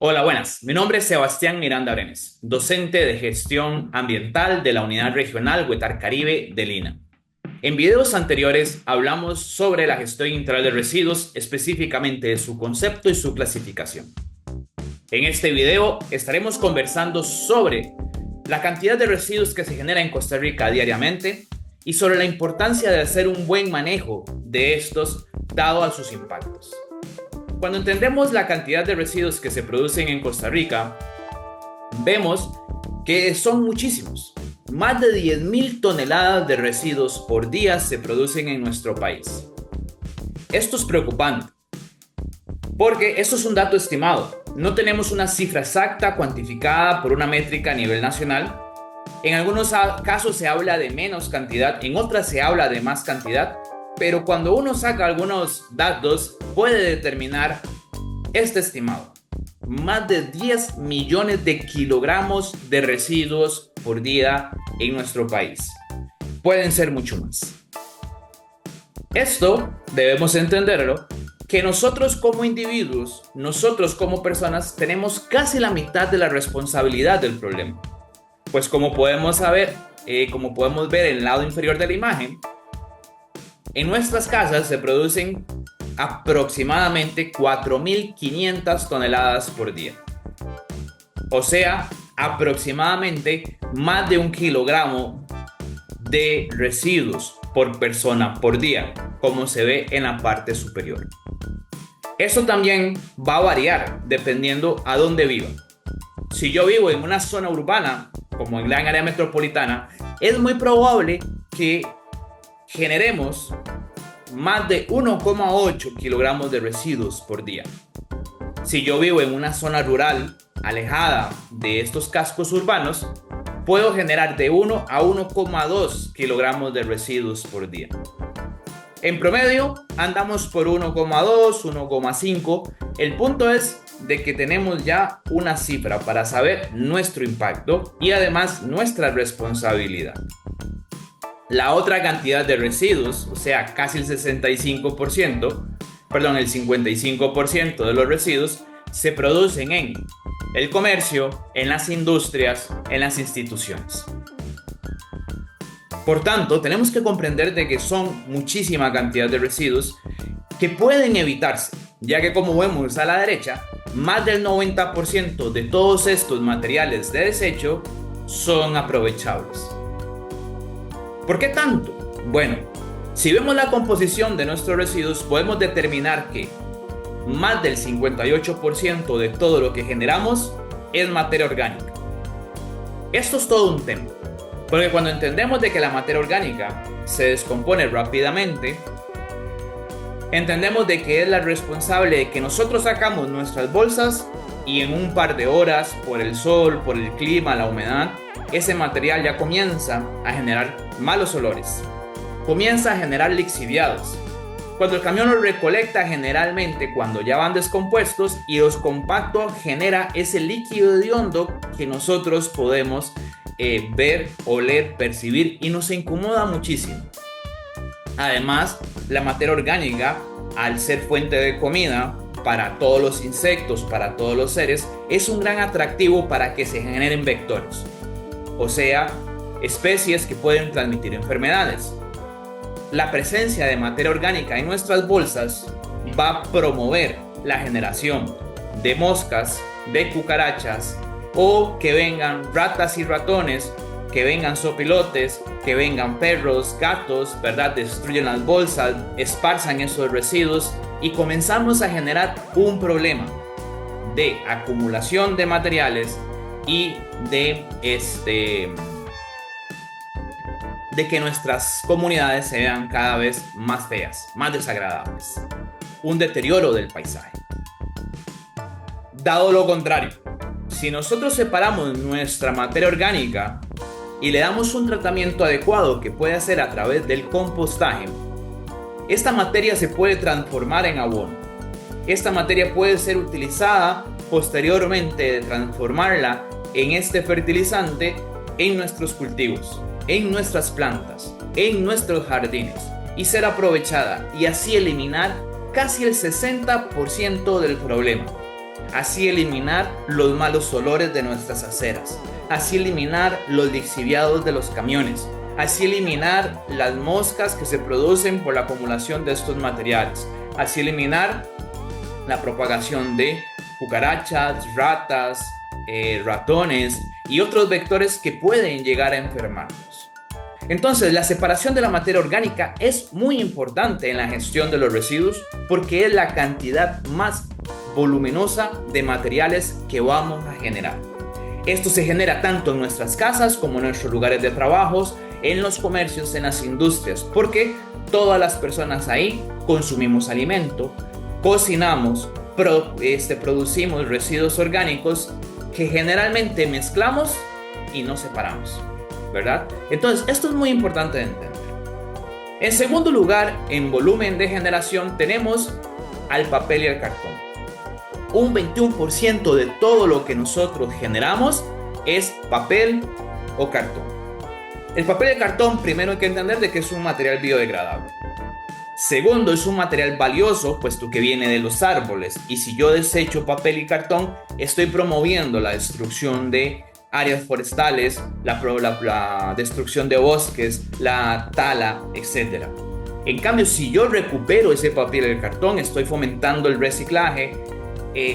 Hola, buenas. Mi nombre es Sebastián Miranda Brenes, docente de gestión ambiental de la Unidad Regional Huetar Caribe de Lina. En videos anteriores hablamos sobre la gestión integral de residuos, específicamente de su concepto y su clasificación. En este video estaremos conversando sobre la cantidad de residuos que se genera en Costa Rica diariamente y sobre la importancia de hacer un buen manejo de estos dado a sus impactos. Cuando entendemos la cantidad de residuos que se producen en Costa Rica, vemos que son muchísimos. Más de 10.000 toneladas de residuos por día se producen en nuestro país. Esto es preocupante, porque esto es un dato estimado. No tenemos una cifra exacta cuantificada por una métrica a nivel nacional. En algunos casos se habla de menos cantidad, en otras se habla de más cantidad, pero cuando uno saca algunos datos puede determinar este estimado. Más de 10 millones de kilogramos de residuos por día en nuestro país. Pueden ser mucho más. Esto debemos entenderlo, que nosotros como individuos, nosotros como personas, tenemos casi la mitad de la responsabilidad del problema. Pues como podemos ver en el lado inferior de la imagen, en nuestras casas se producen aproximadamente 4.500 toneladas por día. O sea, aproximadamente más de 1 kilogramo de residuos por persona por día, como se ve en la parte superior. Eso también va a variar dependiendo a dónde viva. Si yo vivo en una zona urbana, como en gran área metropolitana, es muy probable que generemos más de 1,8 kilogramos de residuos por día. Si yo vivo en una zona rural, alejada de estos cascos urbanos, puedo generar de 1 a 1,2 kilogramos de residuos por día. En promedio, andamos por 1,2, 1,5. El punto es de que tenemos ya una cifra para saber nuestro impacto y además nuestra responsabilidad. La otra cantidad de residuos, o sea, casi el 55% de los residuos se producen en el comercio, en las industrias, en las instituciones. Por tanto, tenemos que comprender de que son muchísima cantidad de residuos que pueden evitarse, ya que como vemos a la derecha, más del 90% de todos estos materiales de desecho son aprovechables. ¿Por qué tanto? Bueno, si vemos la composición de nuestros residuos, podemos determinar que más del 58% de todo lo que generamos es materia orgánica. Esto es todo un tema, porque cuando entendemos de que la materia orgánica se descompone rápidamente, entendemos de que es la responsable de que nosotros sacamos nuestras bolsas y en un par de horas, por el sol, por el clima, la humedad, ese material ya comienza a generar malos olores, comienza a generar lixiviados. Cuando el camión los recolecta, generalmente cuando ya van descompuestos, y los compactos, genera ese líquido hediondo que nosotros podemos ver, oler, percibir, y nos incomoda muchísimo. Además, la materia orgánica, al ser fuente de comida para todos los insectos, para todos los seres, es un gran atractivo para que se generen vectores, o sea, especies que pueden transmitir enfermedades. La presencia de materia orgánica en nuestras bolsas va a promover la generación de moscas, de cucarachas, o que vengan ratas y ratones, que vengan sopilotes, que vengan perros, gatos, ¿verdad? Destruyen las bolsas, esparzan esos residuos y comenzamos a generar un problema de acumulación de materiales y de que nuestras comunidades se vean cada vez más feas, más desagradables. Un deterioro del paisaje. Dado lo contrario, si nosotros separamos nuestra materia orgánica y le damos un tratamiento adecuado que puede hacer a través del compostaje, esta materia se puede transformar en abono. Esta materia puede ser utilizada posteriormente de transformarla en este fertilizante en nuestros cultivos, en nuestras plantas, en nuestros jardines, y ser aprovechada y así eliminar casi el 60% del problema. así eliminar los malos olores de nuestras aceras, así eliminar los lixiviados de los camiones, así eliminar las moscas que se producen por la acumulación de estos materiales, así eliminar la propagación de cucarachas, ratas, ratones y otros vectores que pueden llegar a enfermarnos. Entonces, la separación de la materia orgánica es muy importante en la gestión de los residuos porque es la cantidad más voluminosa de materiales que vamos a generar. Esto se genera tanto en nuestras casas como en nuestros lugares de trabajo, en los comercios, en las industrias, porque todas las personas ahí consumimos alimento, cocinamos, producimos residuos orgánicos que generalmente mezclamos y no separamos, ¿verdad? Entonces, esto es muy importante de entender. En segundo lugar, en volumen de generación tenemos al papel y al cartón. Un 21% de todo lo que nosotros generamos es papel o cartón. El papel y el cartón, primero hay que entender de que es un material biodegradable. Segundo, es un material valioso, puesto que viene de los árboles. Y si yo desecho papel y cartón, estoy promoviendo la destrucción de áreas forestales, la destrucción de bosques, la tala, etc. En cambio, si yo recupero ese papel y el cartón, estoy fomentando el reciclaje,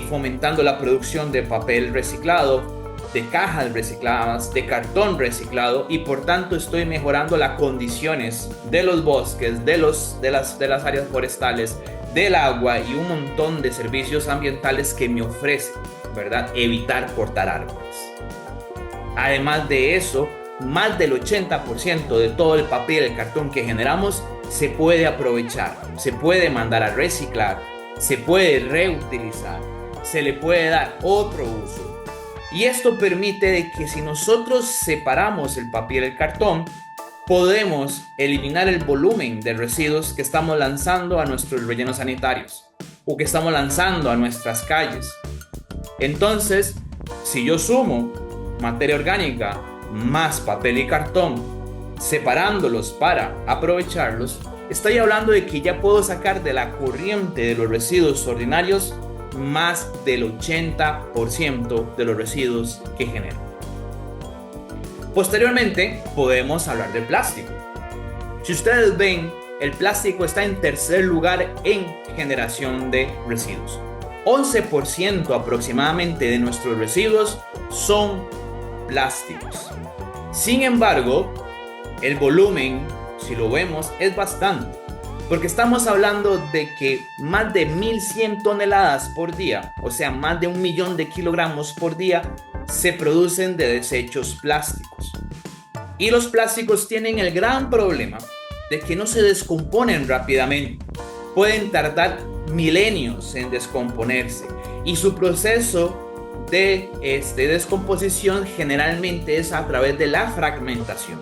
fomentando la producción de papel reciclado, de cajas recicladas, de cartón reciclado, y por tanto estoy mejorando las condiciones de los bosques, de las áreas forestales, del agua y un montón de servicios ambientales que me ofrece, ¿verdad? Evitar cortar árboles. Además de eso, más del 80% de todo el papel y el cartón que generamos se puede aprovechar, se puede mandar a reciclar, se puede reutilizar, se le puede dar otro uso. Y esto permite de que si nosotros separamos el papel y el cartón, podemos eliminar el volumen de residuos que estamos lanzando a nuestros rellenos sanitarios o que estamos lanzando a nuestras calles. Entonces, si yo sumo materia orgánica más papel y cartón, separándolos para aprovecharlos, estoy hablando de que ya puedo sacar de la corriente de los residuos ordinarios más del 80% de los residuos que genero. Posteriormente, podemos hablar del plástico. Si ustedes ven, el plástico está en tercer lugar en generación de residuos. 11% aproximadamente de nuestros residuos son plásticos. Sin embargo, el volumen, si lo vemos, es bastante. Porque estamos hablando de que más de 1.100 toneladas por día, o sea, más de 1 millón de kilogramos por día, se producen de desechos plásticos. Y los plásticos tienen el gran problema de que no se descomponen rápidamente. Pueden tardar milenios en descomponerse. Y su proceso de descomposición generalmente es a través de la fragmentación.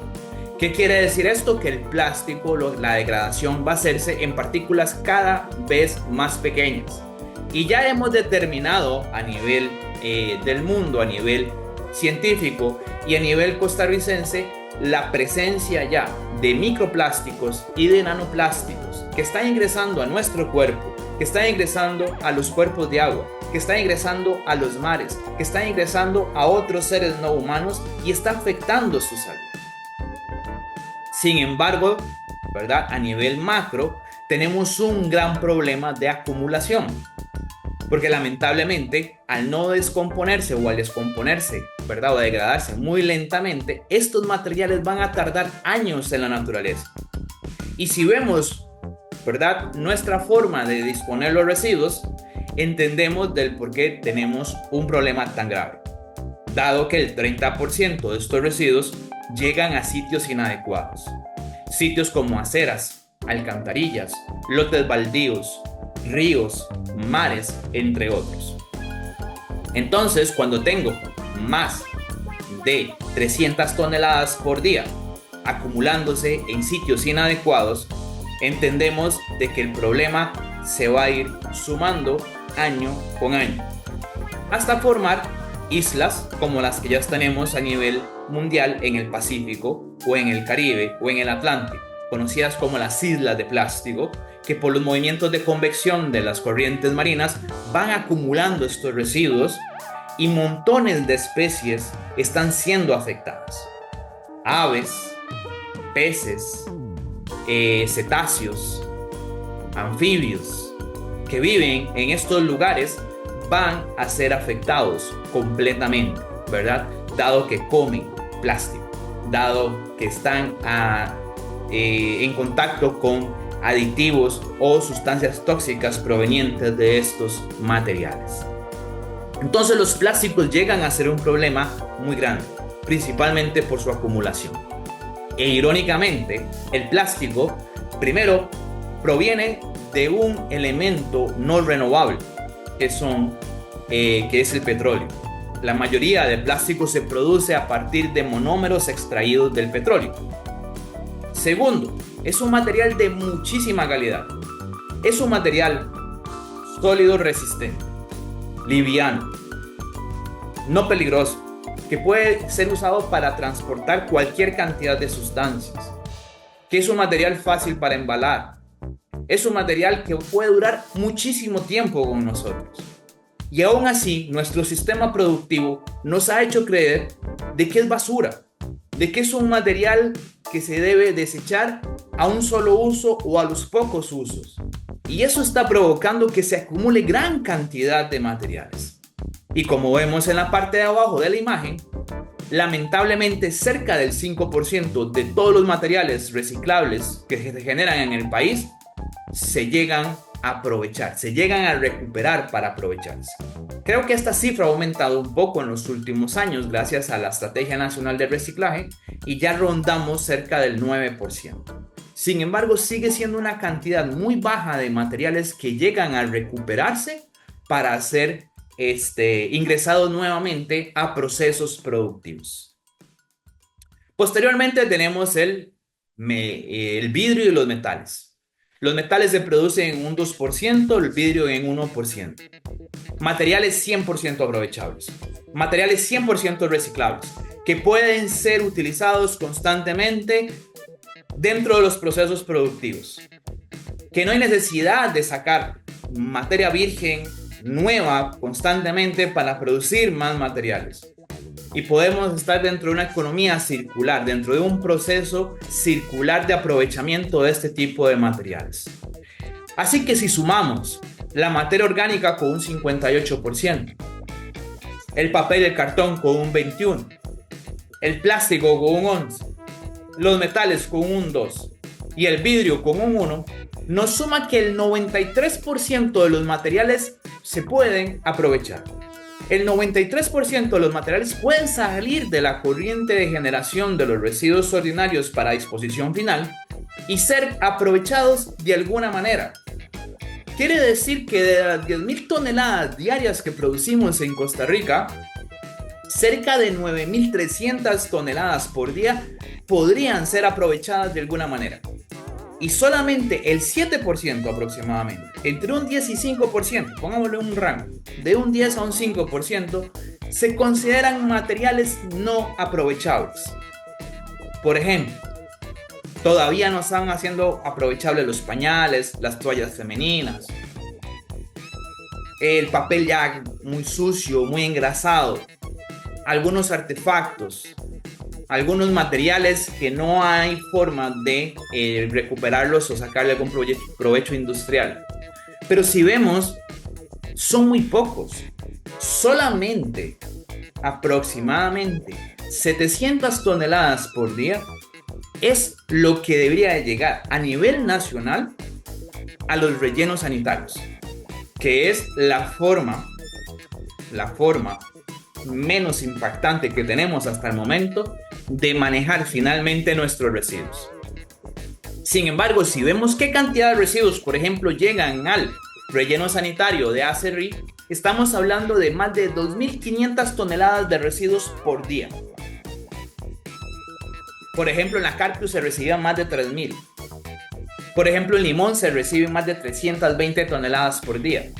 ¿Qué quiere decir esto? Que el plástico, la degradación va a hacerse en partículas cada vez más pequeñas. Y ya hemos determinado a nivel del mundo, a nivel científico y a nivel costarricense, la presencia ya de microplásticos y de nanoplásticos que están ingresando a nuestro cuerpo, que están ingresando a los cuerpos de agua, que están ingresando a los mares, que están ingresando a otros seres no humanos y está afectando su salud. Sin embargo, ¿verdad? A nivel macro, tenemos un gran problema de acumulación. Porque lamentablemente, al no descomponerse o al descomponerse, ¿verdad? O degradarse muy lentamente, estos materiales van a tardar años en la naturaleza. Y si vemos, ¿verdad? Nuestra forma de disponer los residuos, entendemos del por qué tenemos un problema tan grave. Dado que el 30% de estos residuos llegan a sitios inadecuados. Sitios como aceras, alcantarillas, lotes baldíos, ríos, mares, entre otros. Entonces, cuando tengo más de 300 toneladas por día acumulándose en sitios inadecuados, entendemos de que el problema se va a ir sumando año con año, hasta formar islas como las que ya tenemos a nivel mundial en el Pacífico o en el Caribe o en el Atlántico. conocidas como las islas de plástico, que por los movimientos de convección de las corrientes marinas van acumulando estos residuos y montones de especies están siendo afectadas. Aves, peces, cetáceos, anfibios que viven en estos lugares van a ser afectados completamente, ¿verdad? Dado que comen plástico, dado que están en contacto con aditivos o sustancias tóxicas provenientes de estos materiales. Entonces los plásticos llegan a ser un problema muy grande, principalmente por su acumulación. E irónicamente, el plástico primero proviene de un elemento no renovable, que es el petróleo. La mayoría de plástico se produce a partir de monómeros extraídos del petróleo. Segundo, es un material de muchísima calidad. Es un material sólido, resistente, liviano, no peligroso, que puede ser usado para transportar cualquier cantidad de sustancias, que es un material fácil para embalar, es un material que puede durar muchísimo tiempo con nosotros. Y aún así, nuestro sistema productivo nos ha hecho creer de que es basura, de que es un material que se debe desechar a un solo uso o a los pocos usos. Y eso está provocando que se acumule gran cantidad de materiales. Y como vemos en la parte de abajo de la imagen, lamentablemente cerca del 5% de todos los materiales reciclables que se generan en el país se llegan a aprovechar, se llegan a recuperar para aprovecharse. Creo que esta cifra ha aumentado un poco en los últimos años gracias a la Estrategia Nacional de Reciclaje y ya rondamos cerca del 9%. Sin embargo, sigue siendo una cantidad muy baja de materiales que llegan a recuperarse para ser ingresados nuevamente a procesos productivos. Posteriormente tenemos el vidrio y los metales. Los metales se producen en un 2%, el vidrio en 1%. Materiales 100% aprovechables, materiales 100% reciclables, que pueden ser utilizados constantemente dentro de los procesos productivos. Que no hay necesidad de sacar materia virgen nueva constantemente para producir más materiales. Y podemos estar dentro de una economía circular, dentro de un proceso circular de aprovechamiento de este tipo de materiales. Así que si sumamos la materia orgánica con un 58%, el papel y el cartón con un 21%, el plástico con un 11%, los metales con un 2% y el vidrio con un 1%, nos suma que el 93% de los materiales se pueden aprovechar. El 93% de los materiales pueden salir de la corriente de generación de los residuos ordinarios para disposición final y ser aprovechados de alguna manera. Quiere decir que de las 10.000 toneladas diarias que producimos en Costa Rica, cerca de 9.300 toneladas por día podrían ser aprovechadas de alguna manera. Y solamente el 7% aproximadamente, entre un 10 y 5%, pongámosle un rango, de un 10 a un 5%, se consideran materiales no aprovechables. Por ejemplo, todavía no están haciendo aprovechables los pañales, las toallas femeninas, el papel ya muy sucio, muy engrasado, algunos artefactos, algunos materiales que no hay forma de recuperarlos o sacarle algún provecho industrial. Pero si vemos, son muy pocos. Solamente aproximadamente 700 toneladas por día es lo que debería de llegar a nivel nacional a los rellenos sanitarios, que es la forma menos impactante que tenemos hasta el momento de manejar finalmente nuestros residuos. Sin embargo, si vemos qué cantidad de residuos, por ejemplo, llegan al relleno sanitario de Acerrí, estamos hablando de más de 2.500 toneladas de residuos por día. Por ejemplo, en la Carpio se recibían más de 3.000. Por ejemplo, en Limón se reciben más de 320 toneladas por día.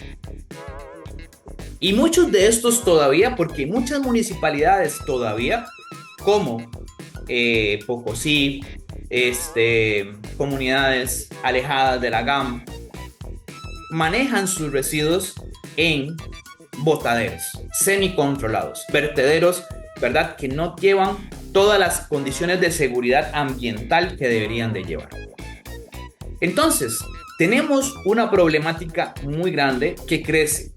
Y muchos de estos todavía, porque muchas municipalidades todavía, como Pocosí, comunidades alejadas de la GAM, manejan sus residuos en botaderos semicontrolados, vertederos, ¿verdad?, que no llevan todas las condiciones de seguridad ambiental que deberían de llevar. Entonces, tenemos una problemática muy grande que crece,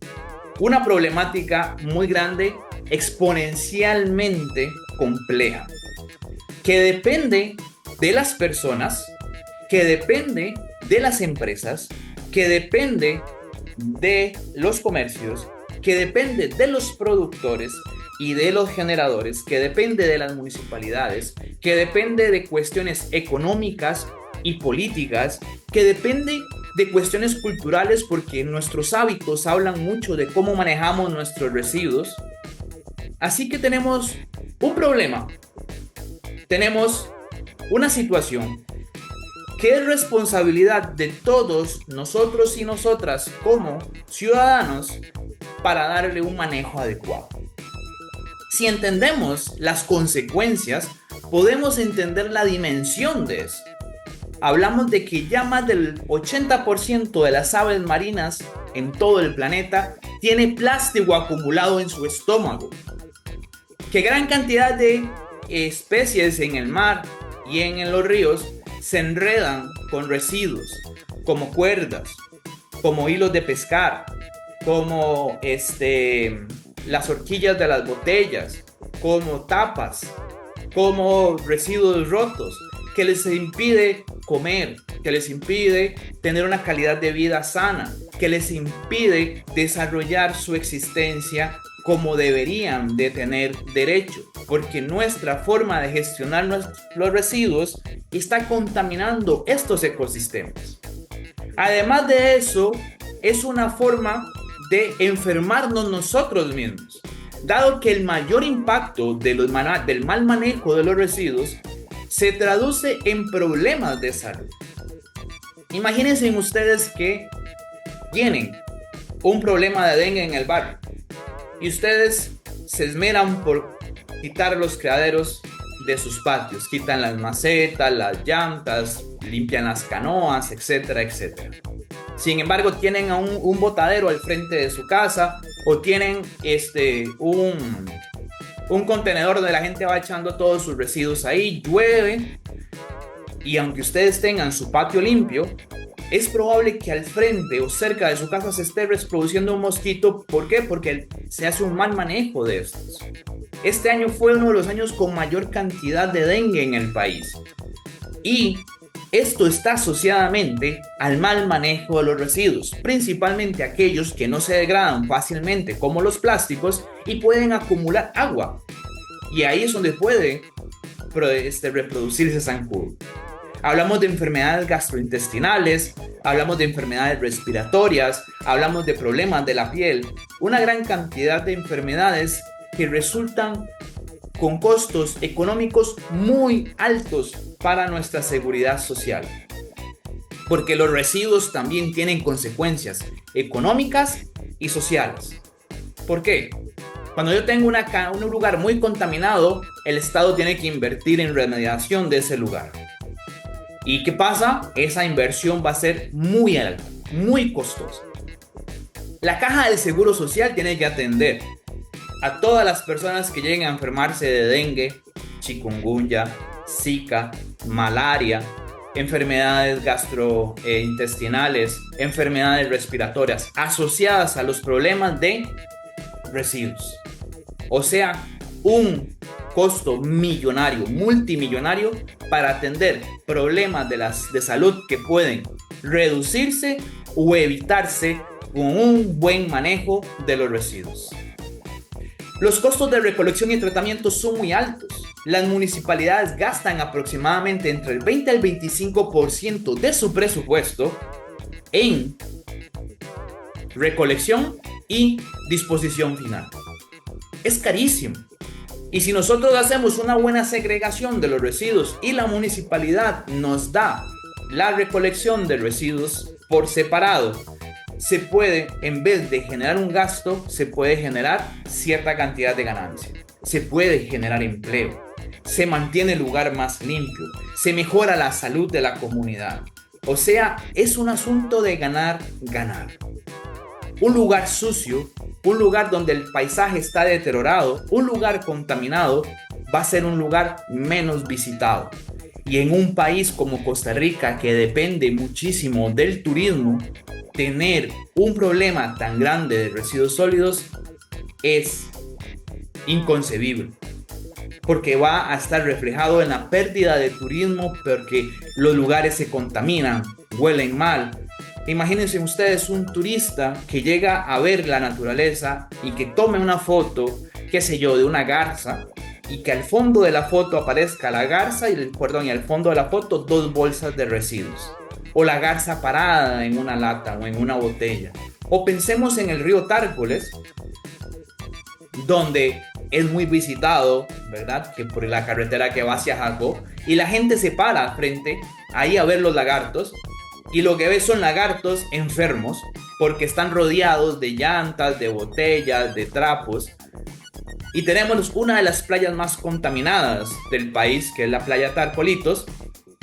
una problemática muy grande exponencialmente compleja, que depende de las personas, que depende de las empresas, que depende de los comercios, que depende de los productores y de los generadores, que depende de las municipalidades, que depende de cuestiones económicas y políticas, que depende de cuestiones culturales, porque nuestros hábitos hablan mucho de cómo manejamos nuestros residuos. Así que tenemos un problema, tenemos una situación que es responsabilidad de todos nosotros y nosotras como ciudadanos para darle un manejo adecuado. Si entendemos las consecuencias, podemos entender la dimensión de eso. Hablamos de que ya más del 80% de las aves marinas en todo el planeta tiene plástico acumulado en su estómago. Que gran cantidad de especies en el mar y en los ríos se enredan con residuos, como cuerdas, como hilos de pescar, como las horquillas de las botellas, como tapas, como residuos rotos, que les impide comer, que les impide tener una calidad de vida sana, que les impide desarrollar su existencia como deberían de tener derecho, porque nuestra forma de gestionar los residuos está contaminando estos ecosistemas. Además de eso, es una forma de enfermarnos nosotros mismos, dado que el mayor impacto del mal manejo de los residuos se traduce en problemas de salud. Imagínense ustedes que tienen un problema de dengue en el barrio y ustedes se esmeran por quitar los criaderos de sus patios, quitan las macetas, las llantas, limpian las canoas, etcétera, etcétera. Sin embargo, tienen un botadero al frente de su casa o tienen un contenedor donde la gente va echando todos sus residuos ahí, llueve, y aunque ustedes tengan su patio limpio, es probable que al frente o cerca de su casa se esté reproduciendo un mosquito. ¿Por qué? Porque se hace un mal manejo de estos. Este año fue uno de los años con mayor cantidad de dengue en el país. Y esto está asociadamente al mal manejo de los residuos, principalmente aquellos que no se degradan fácilmente, como los plásticos, y pueden acumular agua. Y ahí es donde puede reproducirse zancudo. Hablamos de enfermedades gastrointestinales, hablamos de enfermedades respiratorias, hablamos de problemas de la piel, una gran cantidad de enfermedades que resultan con costos económicos muy altos para nuestra seguridad social. Porque los residuos también tienen consecuencias económicas y sociales. ¿Por qué? Cuando yo tengo un lugar muy contaminado, el Estado tiene que invertir en remediación de ese lugar. ¿Y qué pasa? Esa inversión va a ser muy alta, muy costosa. La Caja del Seguro Social tiene que atender a todas las personas que lleguen a enfermarse de dengue, chikungunya, zika, malaria, enfermedades gastrointestinales, enfermedades respiratorias asociadas a los problemas de residuos. O sea, un costo millonario, multimillonario, para atender problemas de salud que pueden reducirse o evitarse con un buen manejo de los residuos. Los costos de recolección y tratamiento son muy altos. Las municipalidades gastan aproximadamente entre el 20 al 25% de su presupuesto en recolección y disposición final. Es carísimo. Y si nosotros hacemos una buena segregación de los residuos y la municipalidad nos da la recolección de residuos por separado, se puede, en vez de generar un gasto, se puede generar cierta cantidad de ganancia. Se puede generar empleo. se mantiene el lugar más limpio, se mejora la salud de la comunidad. O sea, es un asunto de ganar, ganar. Un lugar sucio, un lugar donde el paisaje está deteriorado, un lugar contaminado, va a ser un lugar menos visitado. Y en un país como Costa Rica, que depende muchísimo del turismo, tener un problema tan grande de residuos sólidos es inconcebible. Porque va a estar reflejado en la pérdida de turismo, porque los lugares se contaminan, huelen mal. Imagínense ustedes un turista que llega a ver la naturaleza y que tome una foto, qué sé yo, de una garza, y que al fondo de la foto aparezca la garza y al fondo de la foto 2 bolsas de residuos. O la garza parada en una lata o en una botella. O pensemos en el río Tárcoles, donde es muy visitado, ¿verdad? Que por la carretera que va hacia Jacó, y la gente se para frente ahí a ver los lagartos, y lo que ve son lagartos enfermos, porque están rodeados de llantas, de botellas, de trapos. Y tenemos una de las playas más contaminadas del país, que es la playa Tarcolitos,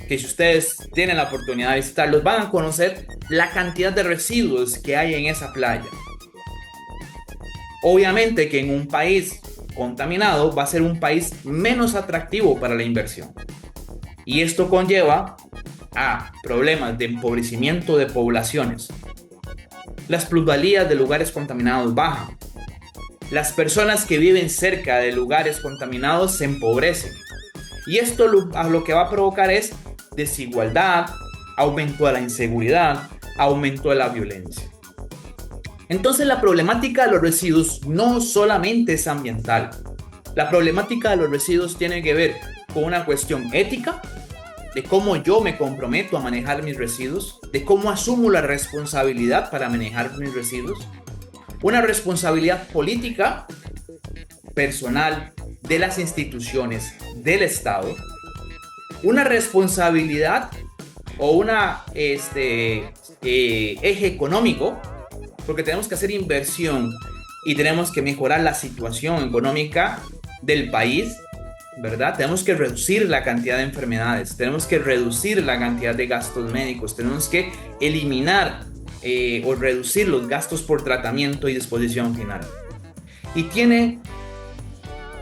que si ustedes tienen la oportunidad de visitarlos, van a conocer la cantidad de residuos que hay en esa playa. Obviamente que en un país contaminado va a ser un país menos atractivo para la inversión. Y esto conlleva a problemas de empobrecimiento de poblaciones. Las plusvalías de lugares contaminados bajan. Las personas que viven cerca de lugares contaminados se empobrecen. Y esto lo que va a provocar es desigualdad, aumento de la inseguridad, aumento de la violencia. Entonces la problemática de los residuos no solamente es ambiental. La problemática de los residuos tiene que ver con una cuestión ética, de cómo yo me comprometo a manejar mis residuos, de cómo asumo la responsabilidad para manejar mis residuos, una responsabilidad política, personal, de las instituciones, del Estado, una responsabilidad o una eje económico, porque tenemos que hacer inversión y tenemos que mejorar la situación económica del país, ¿verdad? Tenemos que reducir la cantidad de enfermedades, tenemos que reducir la cantidad de gastos médicos, tenemos que eliminar o reducir los gastos por tratamiento y disposición final. Y tiene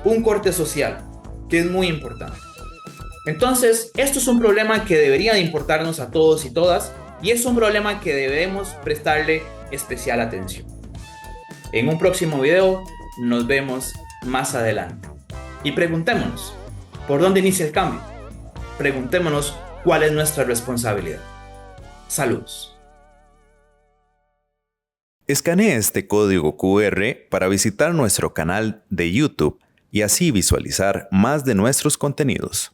un corte social, que es muy importante. Entonces, esto es un problema que debería de importarnos a todos y todas, y es un problema que debemos prestarle especial atención. En un próximo video nos vemos más adelante. Y preguntémonos, ¿por dónde inicia el cambio? Preguntémonos cuál es nuestra responsabilidad. Saludos. Escanee este código QR para visitar nuestro canal de YouTube y así visualizar más de nuestros contenidos.